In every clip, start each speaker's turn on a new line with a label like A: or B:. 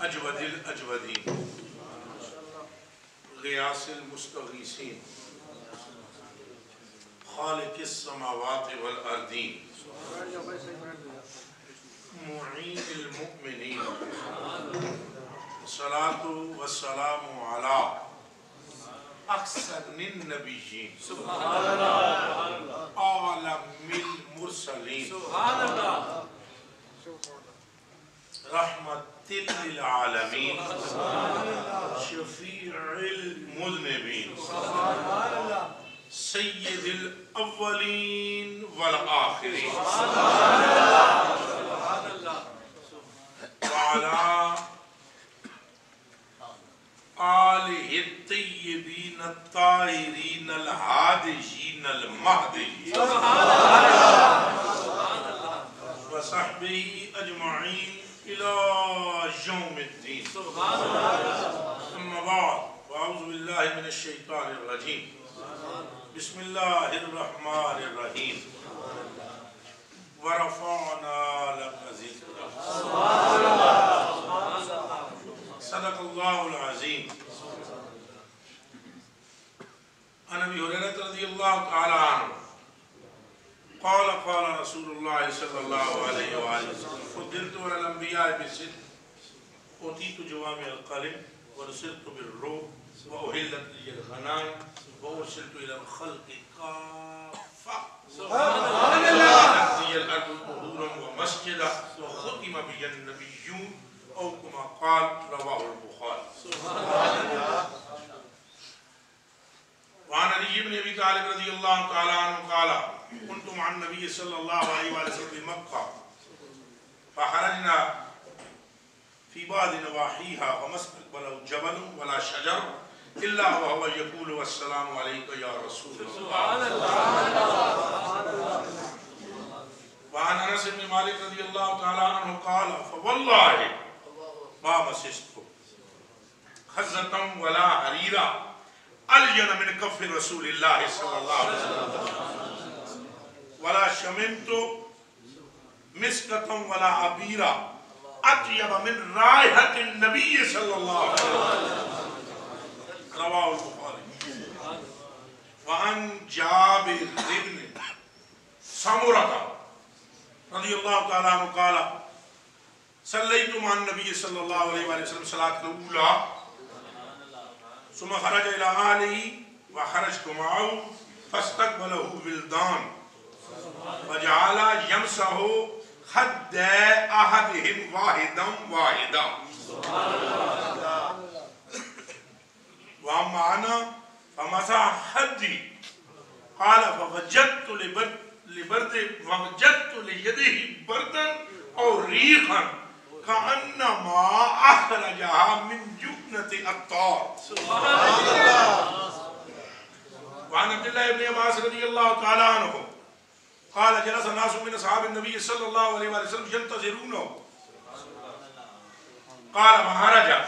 A: اجود الاجودین غیاث المستغیثین خالق السماوات والارضین معین المؤمنین الصلاة والسلام علی احسن النبیین عالم المرسلین رحمت للعالمین شفیع المذنبین سید الاولین والآخرین وعلى آلہ الطیبین الطاہرین الہادیین المہدیین وصحبہ اجمعین الى یوم الدین اما بعد فاعوذ باللہ من الشیطان الرجیم بسم اللہ الرحمن الرحیم ورفعنا لك ذکرک صدق اللہ العظیم عن ابی ہریرہ رضی اللہ تعالی عنہ قال قال رسول اللہ صلی اللہ علیہ وآلہ وسلم فضلت على الانبیاء بست اوتیت جوامع القلم ورسلت بالروح واحلت لی الغنائم وارسلت الى الخلق کافہ سبحان اللہ لی الارض طہورا ومسجدا وختم بی النبیون او کما قال رواہ البخاری سبحان اللہ وعن علی بن ابی طالب رضی اللہ تعالی عنہ قال كنت مع النبي صلى الله عليه وسلم بمكة فخرجنا في بعض نواحيها فما استقبله جبل ولا شجر إلا وهو يقول والسلام عليك يا رسول الله وعن أنس بن مالك رضي الله تعالى عنه قال فوالله ما مسست خزة ولا حريرا ألين من كف رسول الله صلى الله عليه وسلم ولا شممت مسكة ولا عبيرا أطيب من رائحة النبي صلى الله عليه وسلم رواه البخاري وعن جابر بن سمرة رضي الله تعالى عنه قال صليت مع النبي صلى الله عليه وسلم صلاة الأولى ثم خرج إلى أهله وخرجت معه فاستقبله ولدان وجعل يمسح خد أحدهم واحدا واحدا وأما أنا فمسح خدي قال فوجدت ليده بردا أو ريحا كأنما أخرجها من جبنة الطار وعن عبد الله بن عباس رضي الله تعالى عنه قال جلس الناس من أصحاب النبي صلى الله عليه وسلم ينتظرونه قال فخرج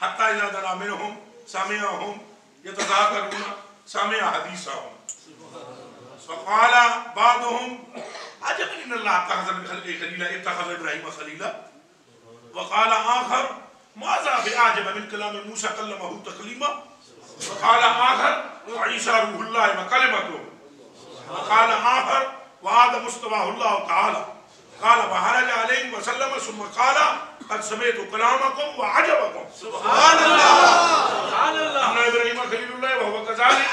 A: حتى إذا دنا منهم سمعهم يتذاكرون سمع حديثهم فقال بعضهم عجب إن الله اتخذ من خلقه خليلا اتخذ إبراهيم خليلا وقال آخر ماذا بأعجب من كلام موسى كلمه تكليما وقال آخر عيسى روح الله وكلمته وقال آخر وآدم اصطفاه الله تعالى قال وخرج عليهم وسلم ثم قال قد سمعت كلامكم وعجبكم سبحان الله سبحان الله أن إبراهيم خليل الله وهو كذلك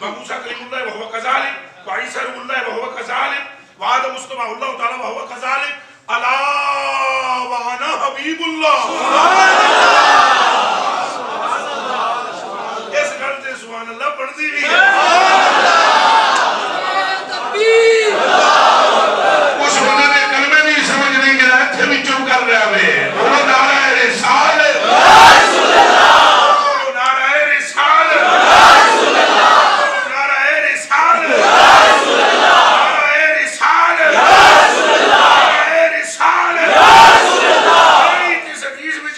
A: وموسى كليم الله وهو كذلك وعيسى روح الله وهو كذلك وآدم اصطفاه الله تعالى وهو كذلك ألا وأنا حبيب الله سبحان الله اس گھر سے سبحان اللہ پڑھتی بھی ہے اس بندے نے کلمے نہیں سمجھ نہیں گیا تھے بھی چپ کر رہا ہے وہ نعرہ رسالت نعرہ رسالت نعرہ رسالت نعرہ رسالت نعرہ رسالت اس حدیث میں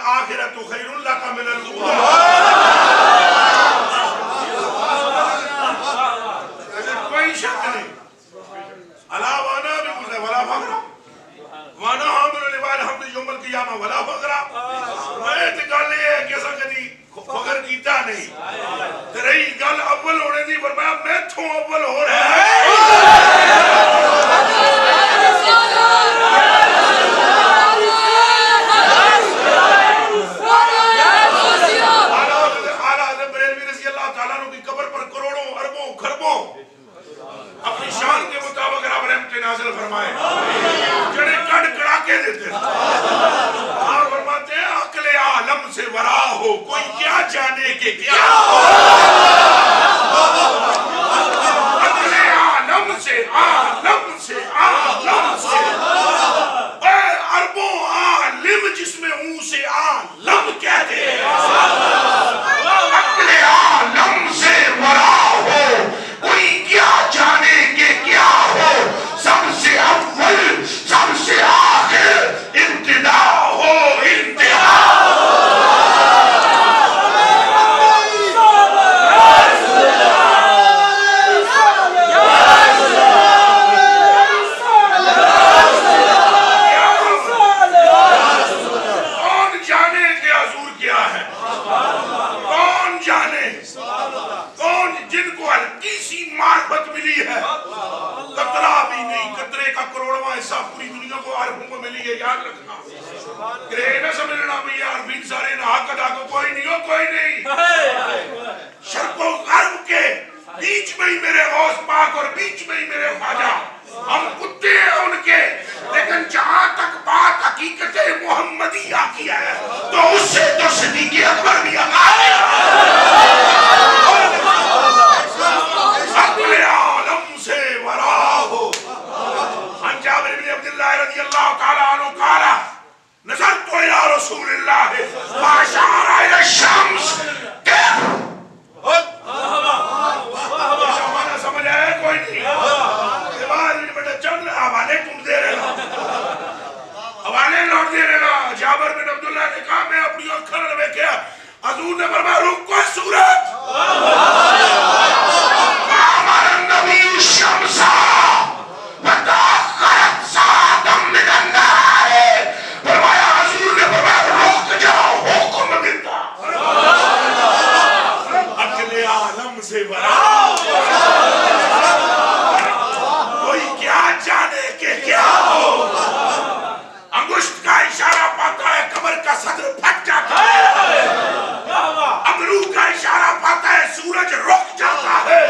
A: وَلَلْآخِرَةُ خَيْرٌ لَكَ مِنَ الْأُولَىٰ. کوئی شک نہیں. الا وانا بھی ولا فخرا وانا حامل لوال حمد یوم القیامہ ولا فخرا. میں تے گل یہ ہے کہ اساں کدی فخر کیتا نہیں. تے رہی گل اول ہونے دی فرمایا میں تھوں اول ہو رہا ہے. اپنی شان کے مطابق رب رحمت نازل فرمائے جڑے کڑ کڑا کے دیتے ہیں. آپ فرماتے ہیں عقل عالم سے ورا ہو کوئی کیا جانے کے کیا ہو. عقل عالم سے اے عربوں عالم جس میں اون سے عالم کہہ دے. عقل عالم سے ورا ہو کوئی کیا جانے کے کیا ہو. سب سے اول سب سے آخر ابتدا ہو انتہا. کون جانے کہ حضور کیا ہے. کون جانے. کون جن کو ہلکی سی معرفت ملی ہے. قطرہ بھی نہیں. قطرے کا کروڑواں حصہ پوری دنیا کو عارفوں کو ملی ہے. یاد رکھنا. گرے نہ سمجھنا بھی عارفین سارے نہ حق ادا کو کوئی نہیں ہو. کوئی نہیں. شرق و غرب کے بیچ میں ہی میرے غوث پاک اور بیچ میں ہی میرے خواجہ. ہم کتے ہیں ان کے. لیکن جہاں تک بات حقیقت محمدیہ کی ہے تو اس سے تو صدیق اکبر بھی آگاہ ہے. عقل عالم سے ورا ہو. عن جابر بن عبداللہ رضی اللہ تعالیٰ عنہ قال نظرت الى رسول اللہ فاشار الى الشمس. زمانہ سمجھ آیا کوئی نہیں. چند حوالے تم دے رہے گا. حوالے لوٹ دے رہے گا. جابر بن عبداللہ نے کہا میں اپنی آنکھوں نے دیکھا. حضور نے فرمایا رکو سورج. امر النبی الشمس وتاخرت ساعة من النهار. فرمایا حضور نے فرمایا رک جاؤ حکم دیتا. عقل عالم سے ورا کوئی کیا جانے کے کیا ہو. انگشت کا اشارہ پاتا ہے قبر کا صدر پھٹ جاتا ہے. ابرو کا اشارہ پاتا ہے سورج رک جاتا ہے.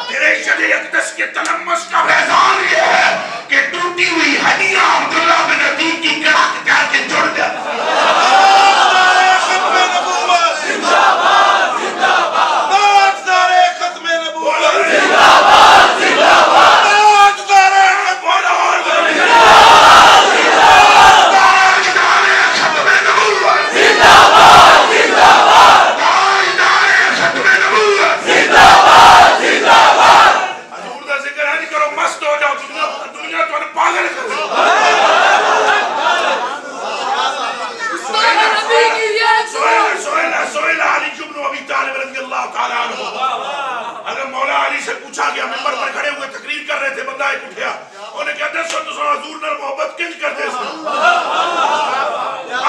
A: تیرے شد اقدس کے تلمس کا فیضان یہ ہے کہ ٹوٹی ہوئی ہڈیاں عبداللہ بن عتیق کی کڑا کر کے جڑ جاتا ہے. اگر مولا علی سے پوچھا گیا ممبر پر کھڑے ہوئے تقریر کر رہے تھے. بندہ ایک اٹھیا انہیں کہتے ہیں سو حضور نے محبت کنج کر دے سا.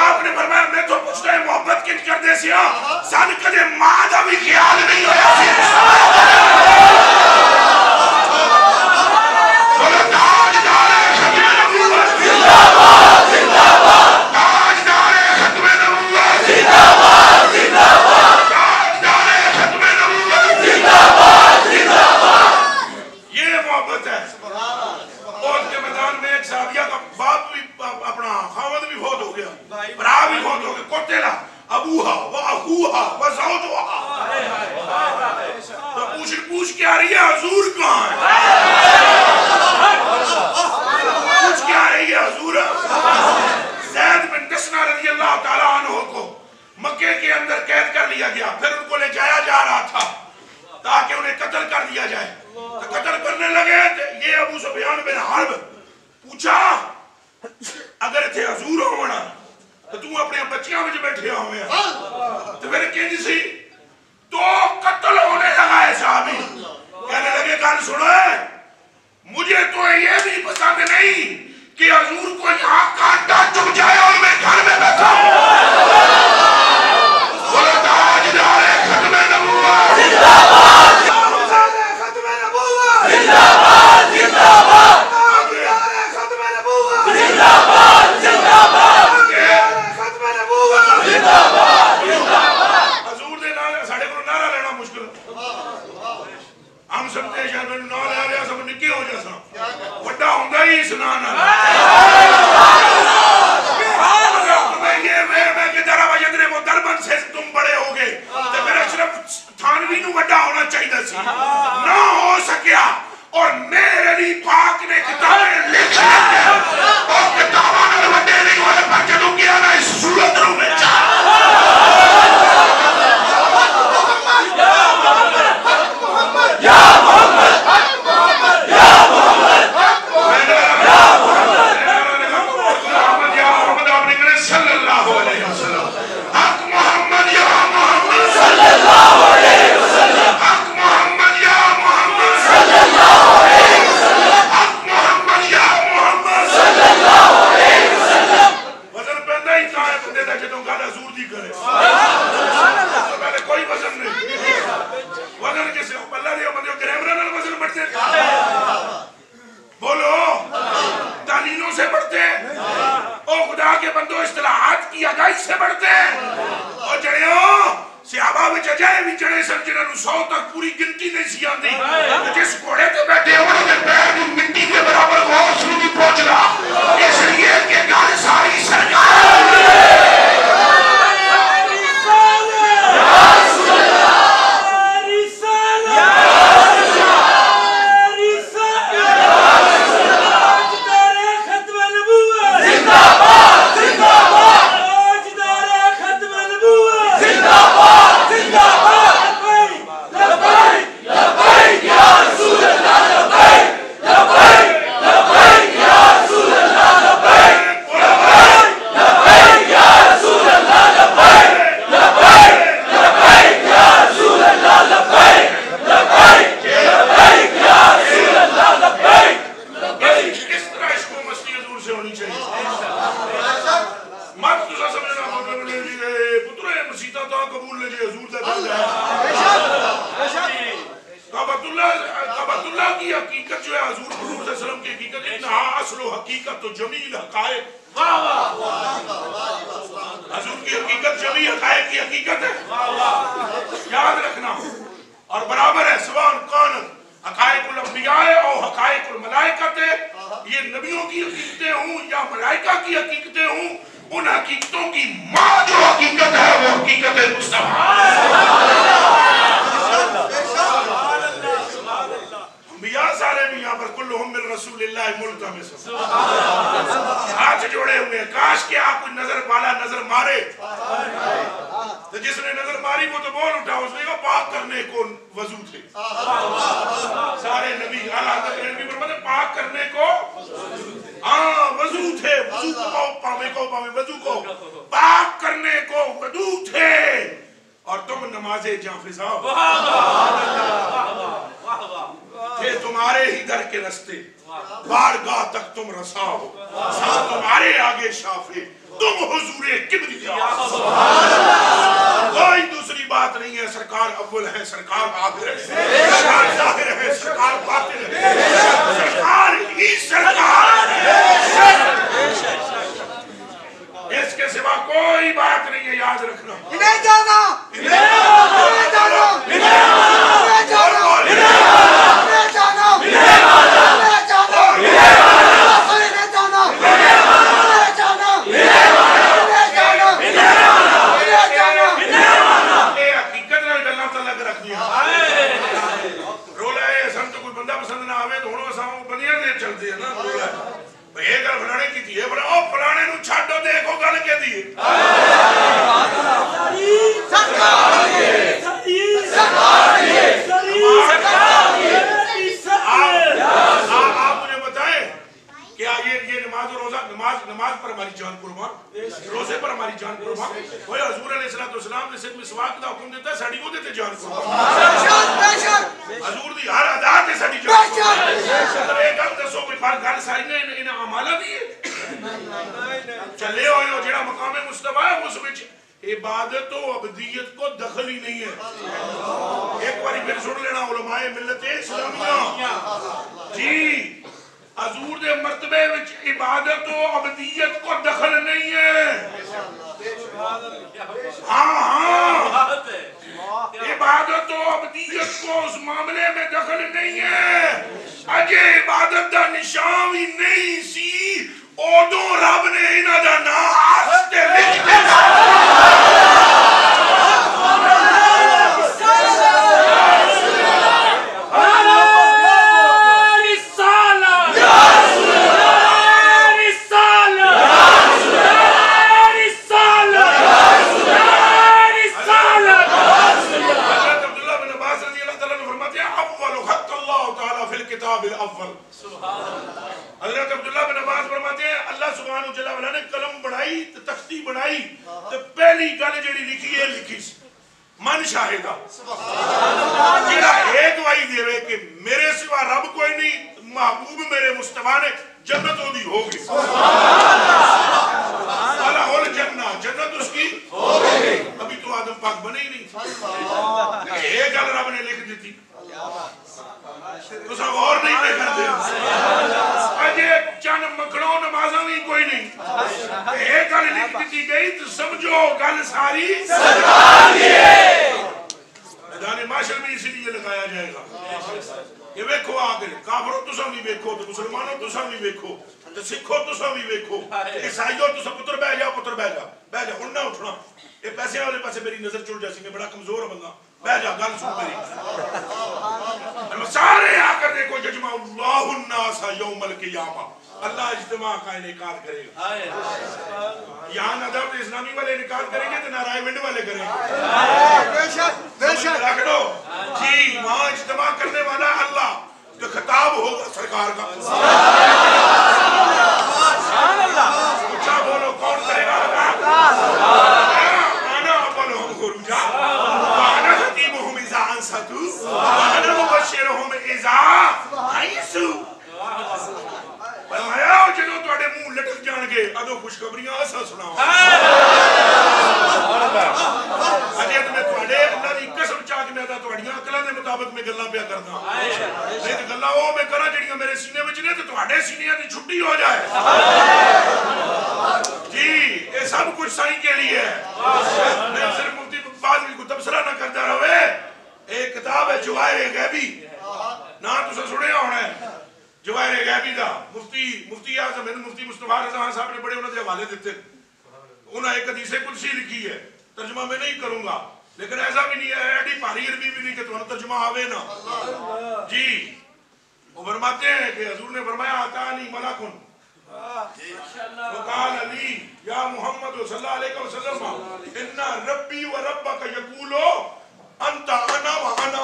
A: آپ نے فرمایا میں تو پوچھتا ہے محبت کنج کر دے سیا سن کدے مادہ بھی خیال نہیں ہویا سی. پوچھ کے آ رہی ہے حضور کہاں ہے. پوچھ کے آ رہی ہے حضور. زید بن دسنہ رضی اللہ تعالیٰ عنہ کو مکے کے اندر قید کر لیا گیا. پھر ان کو لے جایا جا رہا تھا تاکہ انہیں قتل کر دیا جائے. تو قتل کرنے لگے یہ ابو سفیان بن حرب پوچھا اگر تھے حضور ہونا تو تو اپنے بچیاں میں بیٹھے ہوئے ہیں تو پھر کنج سی تو قتل ہونے لگا ہے صحابی کہنے لگے گل سنو مجھے تو یہ بھی پسند نہیں کہ حضور کو یہاں کانٹا چبھ جائے اور میں گھر میں بیٹھا ہوں بولو تاجدار ختم نبوت زندہ باد ختم نبوت زندہ باد زندہ باد تاجدار ختم نبوت زندہ باد زندہ باد ختم نبوت زندہ باد حضور دے نال ساڈے کول نعرہ لینا مشکل ہم سب تے شاید نال لے رہا سب نکے ہو جیسا بڑا ہوندا ہی اس نام نال سے تم بڑے ہو گئے تو پھر اشرف تھانوی نو بڑا ہونا چاہیے سی نہ ہو سکیا اور میرے علی پاک نے کتابیں لکھ لی اور کتابوں نے بڑے نہیں ہوئے پر جدوں کیا نا اس صورت رو میں چاہ یا محمد یا محمد یا محمد آپ نے کہنے صلی اللہ علیہ وسلم حق محمد یا محمد صلی اللہ علیہ وسلم حق محمد یا محمد صلی اللہ علیہ وسلم حق محمد یا محمد صلی اللہ علیہ وسلم وزن پہندا ہی چاہے بندے دا جدوں گل حضور دی کرے پہلے کوئی وزن نہیں وزن کسے اللہ دے بندے گرامر نال وزن بڑھتے بولو تعلیموں سے بڑھتے او خدا کے بندوں اصطلاحات کی اگائی سے بڑھتے اور جڑیوں صحابہ میں ججائے بھی جڑے سر جنہوں 100 تک پوری گنتی نہیں سی آندی جس گھوڑے تے بیٹھے انہوں نے پیر مٹی کے برابر غوث نہیں پہنچ رہا اس لیے کہ گل ساری سرکار ہاتھ جوڑے ہوئے کاش کہ آپ کوئی نظر بالا نظر مارے تو جس نے نظر ماری وہ تو بول اٹھا اس نے کہا پاک کرنے کو وضو تھے سارے نبی پاک کرنے کو وضو تھے وضو کو پاک کرنے کو وضو تھے اور تم نماز جافزہ تھے تمہارے ہی در کے رستے بارگاہ تک تم رسا ہو تمہارے آگے شافے تم حضور کبریا کوئی دوسری بات نہیں ہے سرکار اول ہے سرکار آخر ہے سرکار ظاہر ہے سرکار باطن ہے سرکار ہی سرکار ہے اس کے سوا کوئی بات نہیں ہے یاد رکھنا انہیں جانا انہیں جانا انہیں جانا چھاڑو دیکھو گل کے دیئے وہ حضور علیہ السلام نے صرف مسواک دا حکم دیتا ہے ساڑی کو دیتے جان کو حضور دی ہر ادا تے ساڑی جان کو ایک گل دسو کوئی گل ساری نے انہاں عمالہ دی ہے چلے ہوئے ہو جڑا مقام مصطفیٰ ہے اس وچ عبادت و عبدیت کو دخل ہی نہیں ہے ایک باری پھر سن لینا علماء ملت اسلامیہ جی حضور دے مرتبے وچ عبادت و عبدیت کو دخل نہیں ہے ہاں عبادت و عبدیت کو اس معاملے میں دخل نہیں ہے اجے عبادت دا نشان ہی نہیں سی اودوں رب نے انہاں دا نام آستے لکھ دیا حضرت عبداللہ بن عباس فرماتے ہیں اللہ سبحانہ وتعالی نے قلم بڑھائی تختی بڑھائی تو پہلی گل جڑی لکھی ہے لکھی من شاہدہ جڑا ایک گواہی دے رہے کہ میرے سوا رب کوئی نہیں محبوب میرے مصطفیٰ نے جنت ہو دی ہوگی والا ہول جنہ جنت اس کی ابھی تو آدم پاک بنے ہی نہیں ایک گل رب نے لکھ دیتی تو سب اور نہیں پہ کرتے اجے چند مکڑوں نمازاں بھی کوئی نہیں ایک گل لکھ دیتی گئی تو سمجھو گل ساری سرکار دی ہے میدان معاشر میں اسی لیے لگایا جائے گا یہ ویکھو آگے کافروں تساں بھی ویکھو تو مسلمانوں تساں بھی ویکھو تو سکھو تساں بھی ویکھو عیسائیوں تساں پتر بہ جاؤ ہن نہ اٹھنا یہ پیسے والے پاسے میری نظر چڑ جاسی میں بڑا کمزور بندہ بہ جا گل سن میری سارے آ کر دیکھو یجمع اللہ الناس یوم القیامہ اللہ اجتماع کا انعقاد کرے گا یہاں ندوت اسلامی والے انعقاد کریں گے تو نارائن ونڈ والے کریں گے رکھ دو جی وہاں اجتماع کرنے والا اللہ تو خطاب ہوگا سرکار کا اچھا بولو کون کرے گا آنا بولو ہم خروجا وانا خطیبہم اذا انساتو وانا مبشرہم اذا حیثو فرمایا جنہوں توڑے منہ لٹک جان گے ادو خوشخبریاں ایسا سناؤ اجے تمہیں توڑے اللہ دی قسم چاک میں دا توڑیاں اکلا دے مطابق میں گلہ پیا کرنا نہیں تو گلہ وہ میں کرا جڑیاں میرے سینے میں چلے تو توڑے سینے دی چھٹی ہو جائے جی یہ سب کچھ سائیں کے لیے ہے میں صرف مفتی بعد میں کو تبصرہ نہ کرتا رہے ایک کتاب ہے جواہر غیبی نہ تو سنے ہونا ہے جواہر غیبی دا مفتی اعظم مفتی مصطفیٰ رضا خان صاحب نے بڑے انہوں نے حوالے دیتے انہوں نے ایک حدیث قدسی لکھی ہے ترجمہ میں نہیں کروں گا لیکن ایسا بھی نہیں ہے ایڈی پاری عربی بھی نہیں کہ تمہیں ترجمہ آوے نا جی وہ فرماتے ہیں کہ حضور نے فرمایا آتانی ملکن وقال علی یا محمد صلی اللہ علیہ وسلم ان ربی و ربک یقولو انت انا و انا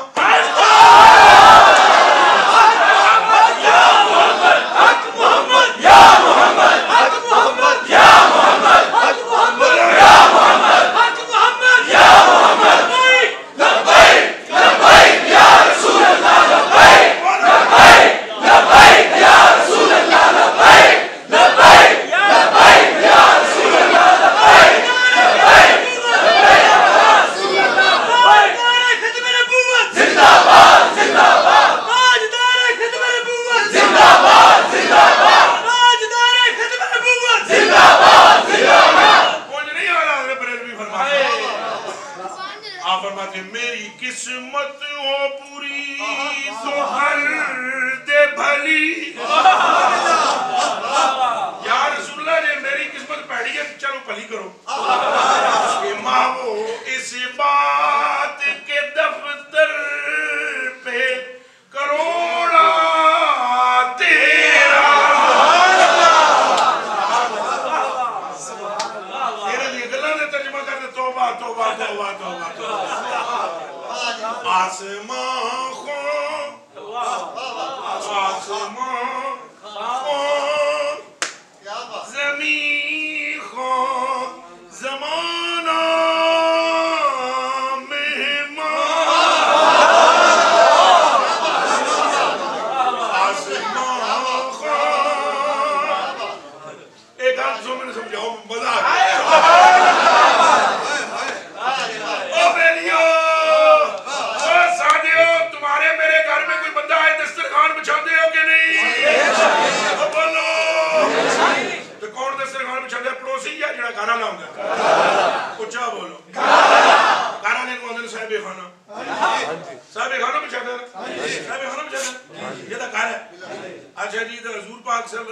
A: زمان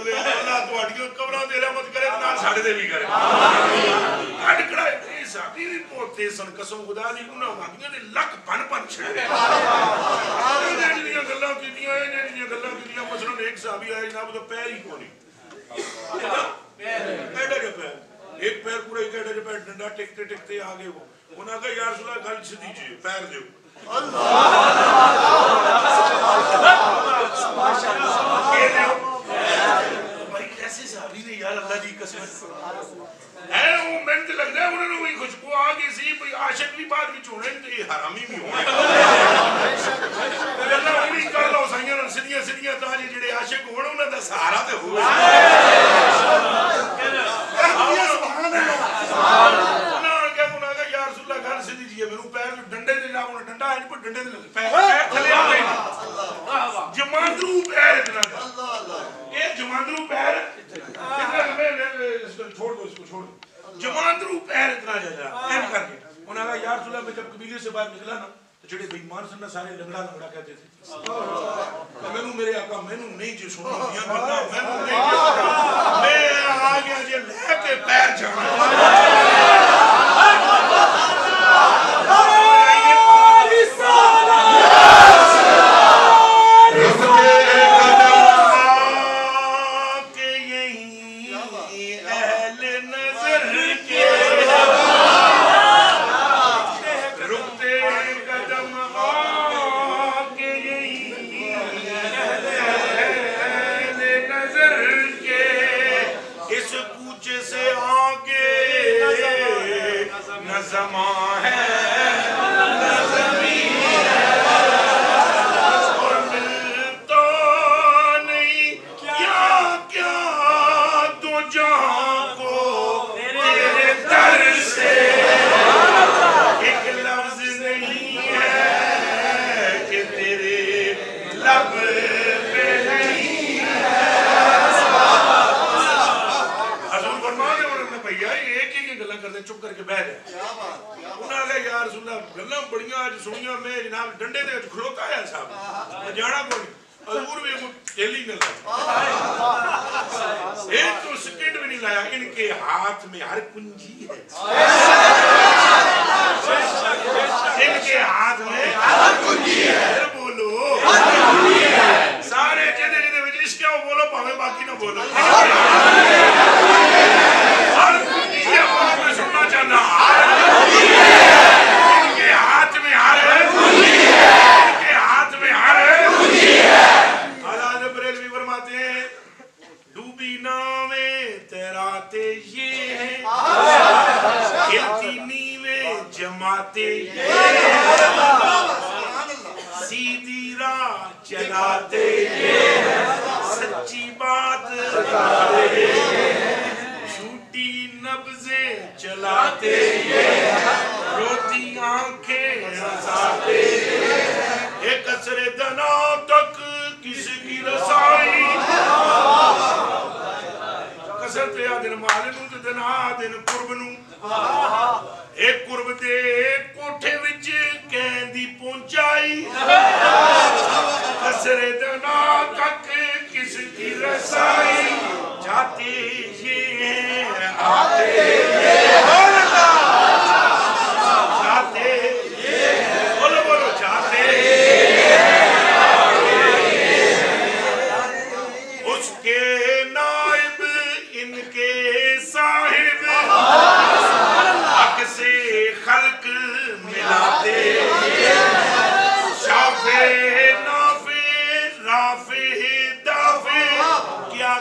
A: بلے اللہ تواڈیاں قبراں تے رحمت کرے تے نال ساڈے تے بھی کرے کڈ کڑائے تے ساڈی بھی پوتے سن قسم خدا دی انہاں واقعیاں دے لک بن چھڑے جڑیاں گلاں کیتیاں مثلاً ایک صحابی آئے جناب تو پیر ہی کونی ایڈے جو پیر ایک پیر پورا ایک ایڈے جو پیر ڈنڈا ٹکتے ٹکتے آگے وہ انہوں نے کہا یا رسول اللہ گل سے دیجئے پیر دیو بھائی کیسے صحابی نے یار اللہ دی قسم ہے وہ محنت لگ رہا ہے انہوں نے وہی خوشبو آگے سی بھئی عاشق بھی بعد بھی چھوڑیں تو یہ حرامی بھی ہونے اللہ انہی کر لو سائیاں سدیاں سدیاں تاجے جڑے عاشق ہونے انہوں نے سہارا تے ہوئے یا رسول اللہ گھر سے دیجئے میرے پیر ڈنڈے دے جاؤں نے ڈنڈا ہے نہیں ڈنڈے دے پیر تھلے آ گئی جماندرو پیر اتنا یہ جماندرو پیر چھوڑ دو اس کو چھوڑ دو جماندرو پیر اتنا جا ایم کر کے انہوں نے کہا یا رسول اللہ میں جب قبیلے سے باہر نکلا نا تو جڑے بیمان سن نا سارے لنگڑا لنگڑا کہتے تھے میں میرے آقا میں نہیں جی سنوں دیا کرنا میں نہیں جی سنوں میں آگیا جی لے کے پیر جانا زمان ہے نظمی ہے اور ملتا نہیں کیا کیا دو جہاں کو تیرے در سے ایک لفظ نہیں ہے کہ تیرے لب پہ نہیں ہے حضور فرمانے والے نے بھیا ایک ہی گلا کرتے چپ کر کے بیٹھ جائے انہوں نے یا رسول اللہ گلاں بڑیاں آج سنیاں میں جناب ڈنڈے دے کھلوتا ہے صاحب میں جانا کوئی حضور بھی ٹیلی نہ لایا ایک تو سکینڈ بھی نہیں لایا ان کے ہاتھ میں ہر کنجی ہے ان کے ہاتھ میں ہر کنجی ہے بولو سارے جدے جدے وچ اس کیا بولو پاویں باقی نہ بولو ہر کنجی ہے بولو میں سننا چاہنا ان کے ہاتھ میں ہر کنجی ہے ان کے ہاتھ میں ہر کنجی ہے حضرت بریلوی فرماتے ہیں ڈوبی ناویں تیراتے یہ ہیں کھلتی نیویں جماتے یہ ہیں سیدھی راہ چلاتے یہ ہیں سچی بات بتاتے یہ ہیں جھوٹی نبضیں چلاتے یہ ہیں روتی آنکھیں ہنساتے یہ ہیں ایک اثر دنا تک کسی کی رسائی کسر تے آدن مالنوں تے دن آدن قربنوں ایک قرب دے کوٹھے وچ کہندی پہنچائی کسر دنا تک کسی کی رسائی جاتے یہ ہیں آتے یہ جاتے یہ بولو بولو جاتے اس کے نائب ان کے صاحب حق سے خلق ملاتے شافع نافع رافع دافع کیا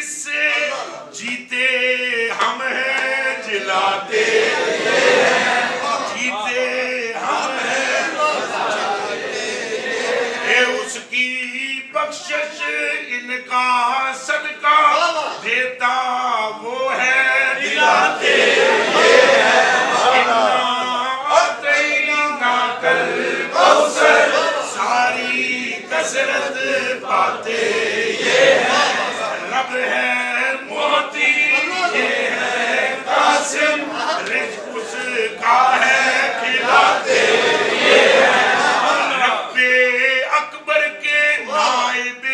A: جس سے جیتے ہم ہیں جلاتے جیتے ہم ہیں اے اس کی بخشش ان کا صدقہ دیتا وہ ہے دلاتے ساری کثرت پاتے یہ رب ہے موتی یہ ہے قاسم رزق اس کا ہے کھلاتے یہ رب اکبر کے نائب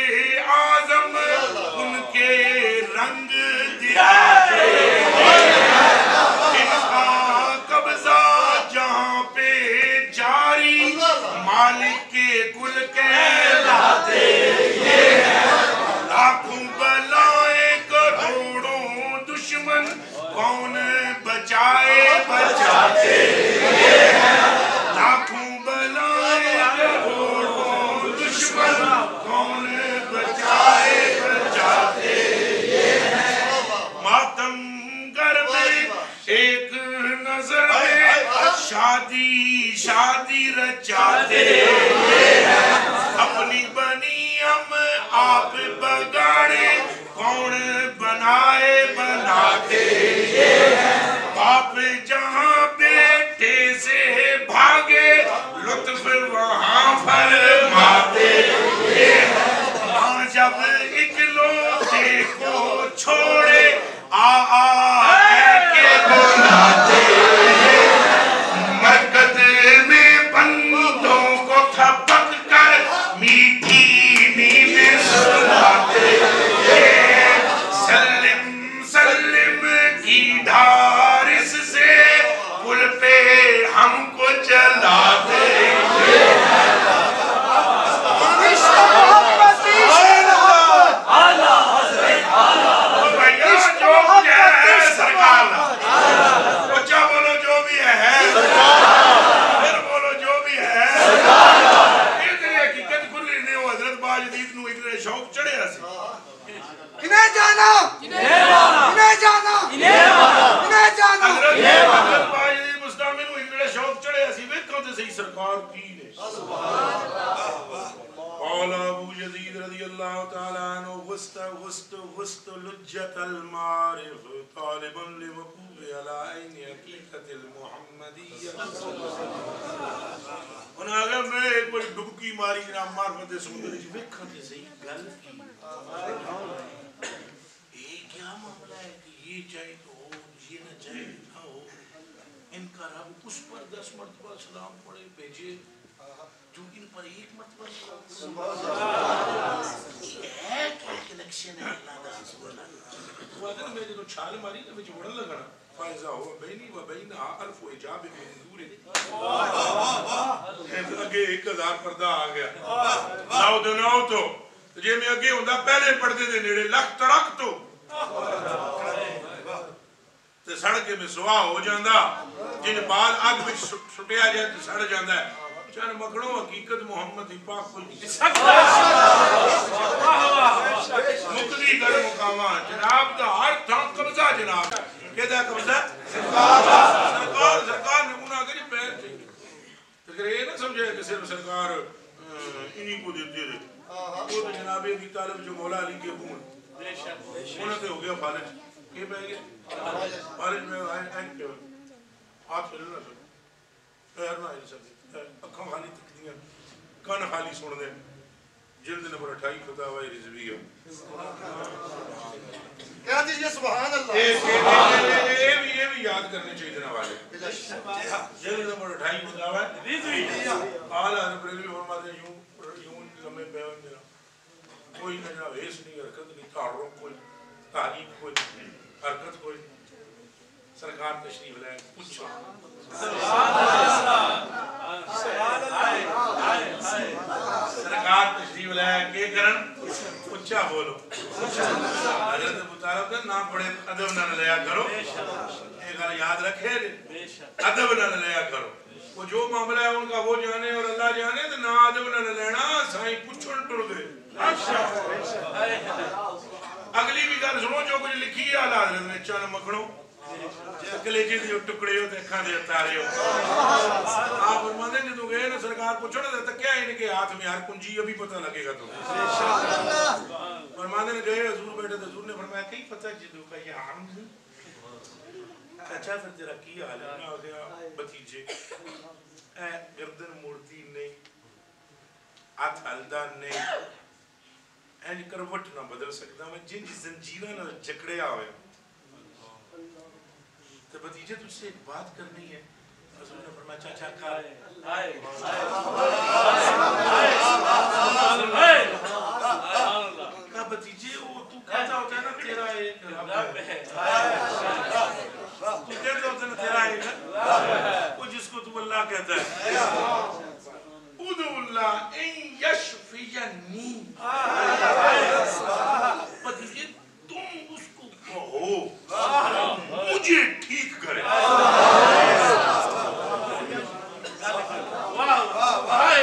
A: اعظم ان کے رنگ دکھاتے ان کا قبضہ جہاں پہ جاری مالک کے کل کہلاتے یہ لاکھوں بلائیں کروڑوں دشمن کون بچائے بچاتے یہ لاکھوں بلائیں کروڑوں دشمن کون بچائے بچاتے یہ ماتم گر میں ایک نظر میں شادی رچاتے اپنی بنی ہم آپ بگاڑے کون بنائے بناتے باپ جہاں بیٹے سے بھاگے لطف وہاں فرماتے جب اکلوتے کو چھوڑے کہہ کے بلاتے مرکز میں بندوں کو تھپک کر میٹھی نیند سلاتے سلم سلم کی ڈھارس سے پل پہ ہم کو چلاتے سرکار کی نے قال ابو یزید رضی اللہ تعالی عنہ غست لجت المعارف طالبا لوقوف علی عین حقیقت المحمدیہ انہاں اگر میں ایک بڑی ڈبکی ماری جناب معرفت سمندر جی ویکھاں تے صحیح گل کی یہ کیا معاملہ ہے کہ یہ چاہے تو ہو یہ نہ چاہے نہ ہو ان کا رب اس پر 10 مرتبہ سلام پڑھے بھیجے جو ان پر ایک مرتبہ یہ ہے کہ کنیکشن ہے اللہ دا سبحانہ وہ اگر میں جو چھال ماری نا مجھے وڑن لگا نا فائزہ ہوا بینی و بینہا الف و اجاب منظور اگے 1000 پردہ آ گیا ناؤ دو ناؤ تو جے میں اگے ہوندہ پہلے پردے دے نیڑے لکھ ترک تو تے سڑکے میں سوا ہو جاندہ جن بال آگ میں چھٹیا جائے تو سڑ جاندہ ہے چاہنے مکڑوں حقیقت محمد ہی پاک کھل مقدی کر مقامہ جناب دا ہر تھا قبضہ جناب کہہ دا قبضہ سرکار نے انہاں کری پیر چاہیے تو یہ نہ سمجھے کہ صرف سرکار انہی کو دیتے رہے وہ تو جناب ابی طالب جو مولا علی کے ابو انہوں نے ہو گیا فالج یہ پہ گئے فالج میں آئیں کیا آپ سے لنا سکتے پیر نہ آئی سکتے اکھاں خالی تک دیا کان خالی سن دیں جلد نمبر 28 فتاوہ رضویہ
B: کیا دیجئے سبحان اللہ
A: یہ بھی یاد کرنے چاہیے جناب والے جلد نمبر 28 فتاوہ رضویہ آلہ رب رضوی فرماتے ہیں یوں لمحے بیان دینا کوئی نہ جناب حیث نہیں حرکت نہیں تحرک کوئی تحریک کوئی حرکت کوئی سرکار تشریف لائے پوچھا سرکار تشریف لائے کہ کرن پوچھا بولو حضرت ابو طالب کا نام پڑے ادب نہ لیا کرو ایک گل یاد رکھے ادب نہ لیا کرو وہ جو معاملہ ہے ان کا وہ جانے اور اللہ جانے تو نہ ادب نہ لینا سائیں پوچھن ٹر گئے اگلی بھی گل سنو جو کچھ لکھی ہے اعلیٰ حضرت نے چن مکھنو کلیجے دی ٹکڑے ہو تے اکھاں دے اتارے ہو آپ فرماتے ہیں جدوں گئے نا سرکار پوچھو نا تکیا ان کے ہاتھ میں ہر کنجی ابھی پتہ لگے گا تمہیں فرماتے ہیں گئے حضور بیٹھے تو حضور نے فرمایا کئی پتہ جدوں کا یہ عام نہیں اچھا پھر تیرا کی حال ہے میں آگیا بتیجے اے گردن مورتی نہیں ہاتھ ہلدا نہیں این کروٹ نہ بدل سکتا میں جن کی زنجیرہ نہ جکڑیا ہوئے تو بتیجے تجھ سے ایک بات کرنی ہے حضور نے فرمایا چاچا کا کہا بتیجے وہ تو کہتا ہوتا ہے نا تیرا ایک رب ہے تو کہتا ہوتا ہے نا تیرا ایک وہ جس کو تو اللہ کہتا ہے ادعو اللہ ان یشفینی بتیجے تم اس کو کہو مجھے ٹھیک کرے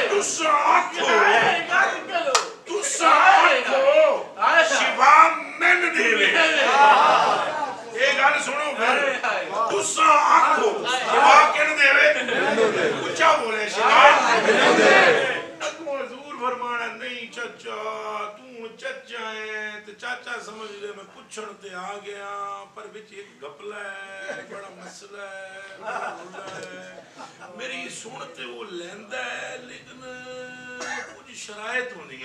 A: تو ساتھ کو شفا من دے لے ایک گل سنو پھر تو ساتھ کو شفا کن دے لے اچھا بولے شفا من دے حضور فرمانا نہیں چچا تو چچا ہے تو چاچا سمجھ لے میں پچھڑ تے آ گیا پر بچ ایک گپلا ہے بڑا مسئلہ ہے بڑا بھولا ہے میری سنتے وہ لیندہ ہے لیکن کچھ شرائط ہونی ہے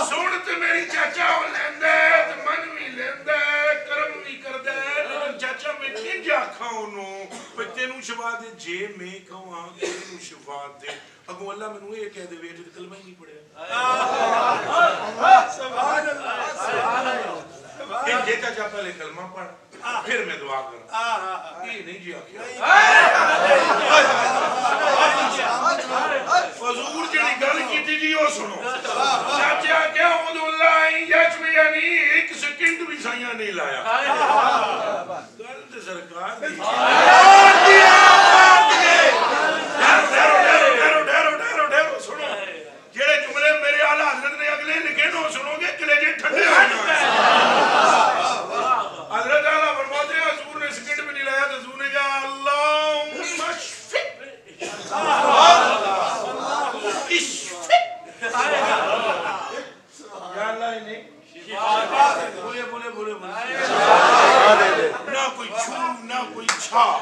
A: سنتے میری چاچا وہ لیندہ ہے تو من بھی لیندہ ہے کرم بھی کردہ ہے لیکن چاچا میں کنج آکھا انہوں پہ تینوں شفا دے جے میں کہاں تینوں شفا دے اگو اللہ میں نوے کہہ دے ویٹے کلمہ ہی نہیں پڑے ان جے چاچا پہلے کلمہ پڑھ پھر میں دعا کر یہ نہیں جی آکھیا حضور جنہی گل کی تھی جی وہ سنو چاچا کیا ادعو اللہ یشفینی ایک سیکنڈ بھی سائیاں نہیں لایا گل تے سرکار دی ڈیرو سنو جڑے جملے میرے اعلیٰ حضرت نے اگلے لکھے نو سنو گے کلیجے ٹھنڈے ہو جائیں حضرت اعلیٰ فرماتے ہیں حضور نے سیکنڈ بھی نہیں لایا تو حضور نے کہا اللہم اشفق یا اللہ انہیں بولے نہ کوئی چھو نہ کوئی چھا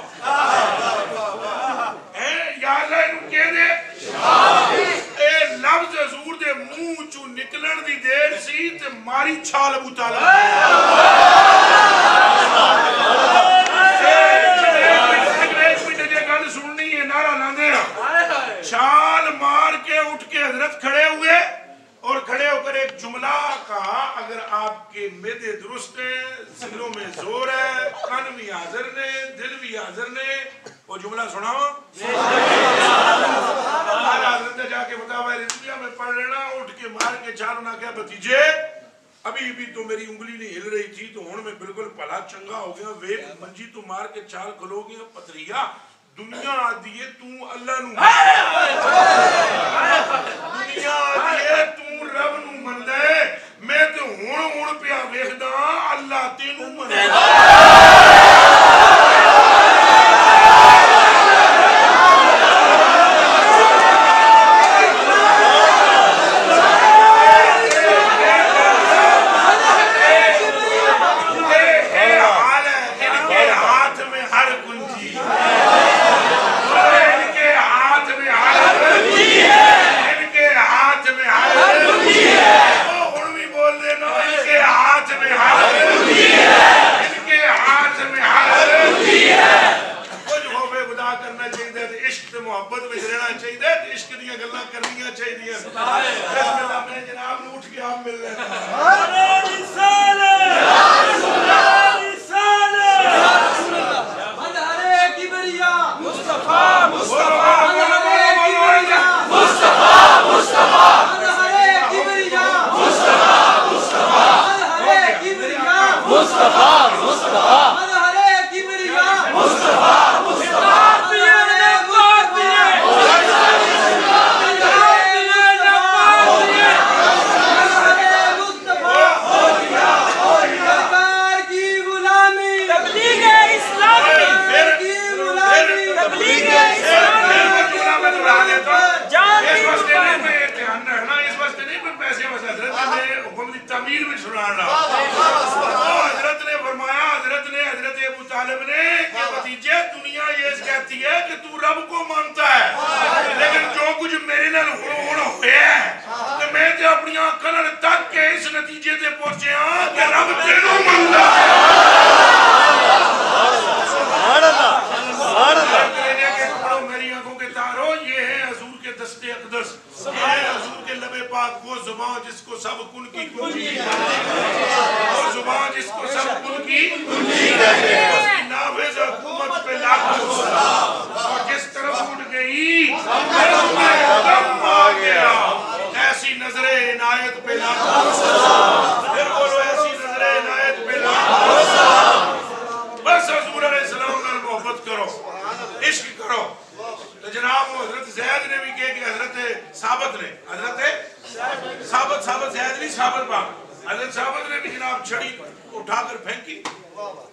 A: یا اللہ انہوں کہہ دے اے لفظ حضور دے منہ چو نکلن دی دیر سی تے ماری چھال ابو طالب گل سننی ہے نعرہ لاندے چھال مار کے اٹھ کے حضرت کھڑے ہوئے اور کھڑے ہو کر ایک جملہ کہا اگر آپ کے معدے درست ہیں ذلوں میں زور ہے کان بھی حاضر نے دل بھی حاضر نے وہ جملہ سناؤ حضرت نے جا کے بتاوا رضویہ میں پڑھ لینا اٹھ کے مار کے چھال نہ کیا بتیجے ابھی بھی تو میری انگلی نہیں ہل رہی تھی تو ہون میں بالکل پلا چنگا ہو گیا ویک منجی تو مار کے چھال کھلو گیا پتریا دنیا آدھیے تو اللہ نو دنیا آدھیے تو رب نو من دے میں تو ہون پیا ویخ دا اللہ تینو من دے اقدس، یہ ہے حضور کے لب پاک، وہ زبان جس کو سب کن کی کنجی کہتے ہیں، وہ زبان جس کو سب کن کی کنجی کہتے ہیں، اس کی نافذ حکومت پہ لاکھوں سلام، اور جس طرف اٹھ گئی دم آ گیا، ایسی نظر عنایت پہ لاکھوں سلام، پھر بولو ایسی نظر عنایت پہ لاکھوں سلام۔ بس حضور علیہ السلام نے محبت کرو، عشق کرو۔ تو جناب حضرت زید نے بھی کہا کہ حضرت ثابت نے، حضرت ثابت زید نہیں، ثابت پاک، حضرت ثابت نے بھی جناب چھڑی اٹھا کر پھینکی،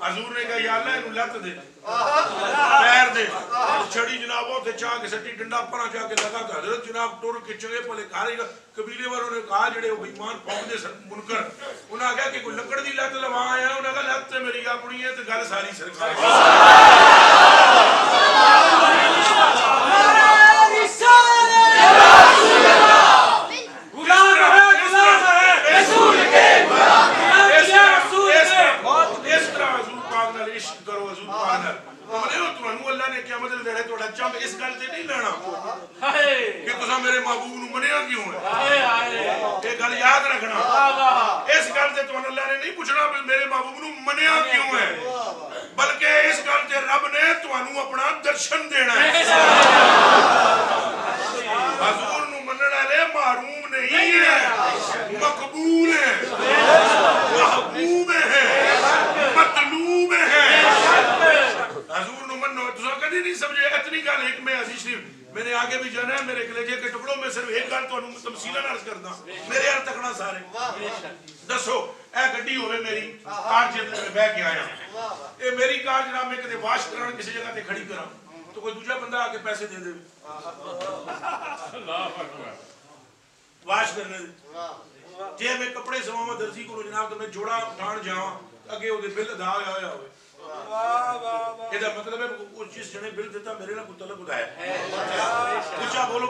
A: حضور نے کہا یا اللہ انہوں لت دے، پیر دے، چھڑی جناب وہ تھے چاہ کے سٹی ڈنڈا پرا جا کے لگا، تو حضرت جناب ٹور کے چلے پلے کھارے گا، قبیلے والوں نے کہا جڑے وہ ایمان پاؤں دے منکر، انہوں نے کہا کہ کوئی لکڑ دی لت لوا آیا، انہوں نے کہا لت تے میری اپنی ہے تو گل ساری سرکار اس گل سے نہیں لینا کہ تسا میرے محبوب نو منیا کیوں ہے، یہ گل یاد رکھنا، اس گل سے تمہیں اللہ نے نہیں پوچھنا میرے محبوب نو منیا کیوں ہے، بلکہ اس گل سے رب نے تمہیں اپنا درشن دینا ہے۔ حضور نو منن والے محروم نہیں ہے، مقبول ہے، محبوب ہے، مطلوب ہے۔ حضور نو منو، تسا کدی نہیں سمجھے اتنی گل ایک میں عزیز شریف میں نے آگے بھی جانا ہے، میرے کلیجے کے ٹکڑوں میں صرف ایک گل تو تمثیلاً عرض کرنا، میرے یار تکنا سارے دسو اے گڈی ہوئے میری کار جب میں بہ کے آیا، اے میری کار جناب میں کدے واش کرنا کسی جگہ تے کھڑی کرا تو کوئی دوسرا بندہ آکے پیسے دے دے واش کرنے دے، جے میں کپڑے سواما درزی کو جناب تو میں جوڑا اٹھان جاؤں اگے وہ دے بل ادا ہویا ہوئے، یہ مطلب ہے اس جس جنے بل دیتا میرے لئے کچھ طلب اٹھایا، اچھا بولو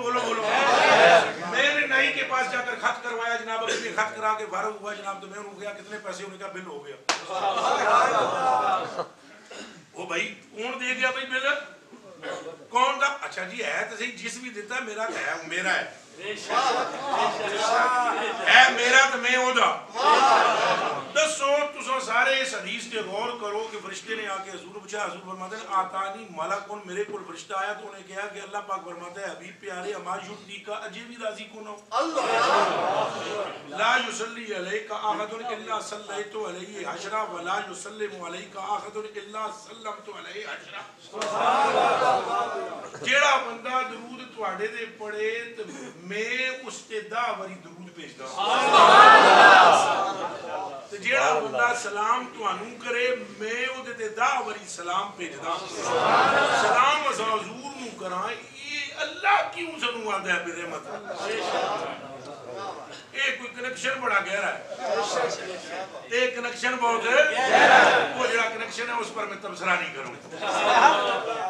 A: میں نے نائی کے پاس جا کر خط کروایا جناب، اگر میں خط کرا کے فارغ ہوا جناب تو میں انہوں گیا کتنے پیسے ہونے کا بل ہو گیا، وہ بھائی کون دے گیا بھائی بل، کون دا، اچھا جی ہے تو صحیح جس بھی دیتا ہے میرا تو ہے، میرا ہے میرا تو میں ہو دا۔ دسو تسو سارے اس حدیث کے غور کرو کہ فرشتے نے آکے حضور پوچھا، حضور فرماتے ہیں آتانی ملکن، میرے کول فرشتہ آیا تو انہیں کہا کہ اللہ پاک فرماتا ہے حبیب پیارے اما یردی کا اجے بھی راضی کون ہو، لا یصلی علیک احد الا صلیت علیہ عشرہ ولا یسلم علیک احد الا سلمت علیہ عشرہ۔ جیڑا بندہ درود تواڈے دے پڑھے تو میں اس تے 10 واری درود بھیجدا ہوں، تو جیڑا بندہ سلام توانوں کرے میں او دے 10 واری سلام بھیجدا ہوں، سلام حضور نو کراں، یہ اللہ کیوں سنوں آندا ہے میرے مطلب، ایک کوئی کنیکشن بڑا گہرا ہے، ایک کنیکشن بہت ہے، وہ جڑا کنیکشن ہے اس پر میں تبصرہ نہیں کروں،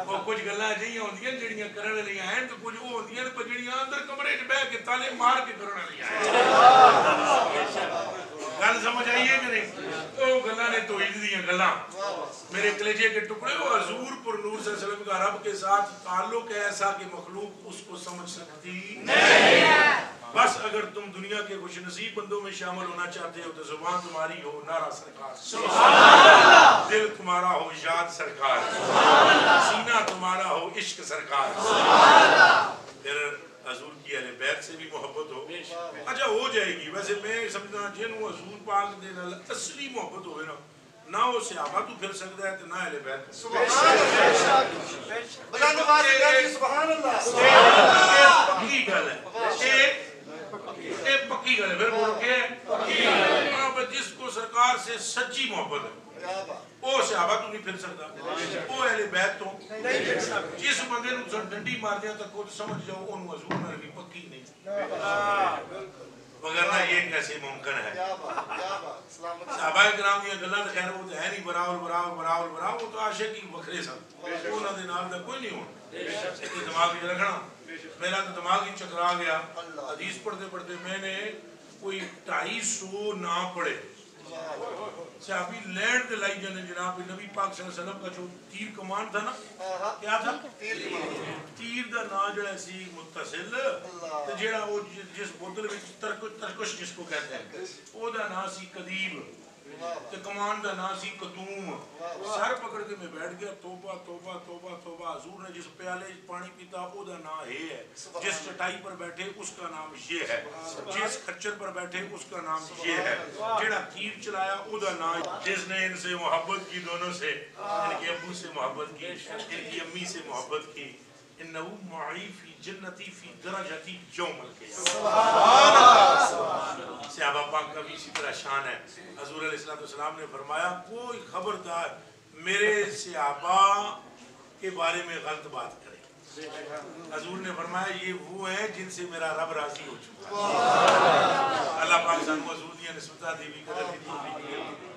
A: وہ کچھ گلاں جہیاں ہوندیاں جڑیاں کرن والیاں ہیں تو کچھ وہ ہوندیاں تے جڑیاں اندر کمرے وچ بیٹھ کے تالے مار کے کرن والیاں ہیں، گل سمجھ آئیے کہ نہیں، وہ گلاں نے توحید دیاں گلاں، میرے کلیجے کے ٹکڑے، وہ حضور پر نور صلی اللہ علیہ وسلم کا رب کے ساتھ تعلق ہے ایسا کہ مخلوق اس کو سمجھ سکتی نہیں، بس اگر تم دنیا کے خوش نصیب بندوں میں شامل ہونا چاہتے ہو تو زبان تمہاری ہو نعرہ سرکار، دل تمہارا ہو یاد سرکار، سینہ تمہارا ہو عشق سرکار، پھر حضور کی اہل بیت سے بھی محبت ہو، اچھا ہو جائے گی، ویسے میں سمجھنا جنہوں حضور پاک دینا اصلی محبت ہوئے نا، نہ وہ صحابہ تو پھر سکتا ہے تو نہ اہل بیت، بلند آواز سے سبحان اللہ، پکی گل ہے، ایک پکی گل ہے، پھر بولو کہ جس کو سرکار سے سچی محبت ہے وہ صحابہ تو نہیں پھر سکتا، وہ اہل بیت تو جس بندے نو ڈنڈی مار دیا تک وہ سمجھ جاؤ انہوں حضور میں بھی پکی نہیں، وگرنہ یہ کیسے ممکن ہے، صحابہ کرام دیا گلاں تے خیر وہ تو ہے نہیں، براول وہ تو عاشق ہی وکھرے سن، انہاں دے نال دا کوئی نہیں ہونا، دماغ میں رکھنا، میرا تو دماغ ہی چکرا گیا، حدیث پڑھتے پڑھتے میں نے کوئی 250 نام پڑھے، صحابی لینڈ دے لائی جانے جناب نبی پاک صلی اللہ علیہ وسلم کا جو تیر کمان تھا نا کیا تھا تیر دا نا جڑا سی متصل تے جڑا وہ جس بوتل وچ ترکش جس کو کہتے ہیں او دا نا سی قدیب تے کمان دا نا سی قدوم سر پکڑ کے میں بیٹھ گیا توبہ توبہ توبہ توبہ حضور نے جس پیالے پانی پیتا او دا نا ہے جس چٹائی پر بیٹھے اس کا نام یہ ہے جس کھچر پر بیٹھے اس کا نام یہ ہے جڑا تیر چلایا او دا نام جس نے ان سے محبت کی دونوں سے ان کے ابو سے محبت کی ان کی امی سے محبت کی انہو معی فی جنتی فی درجتی یوم القیامہ سبحان اللہ صحابہ پاک کا بھی اسی طرح شان ہے حضور علیہ السلام نے فرمایا کوئی خبردار میرے صحابہ کے بارے میں غلط بات کرے حضور نے فرمایا یہ وہ ہیں جن سے میرا رب راضی ہو چکا اللہ پاک سانو حضور دیا نسبتہ دیوی قدر کی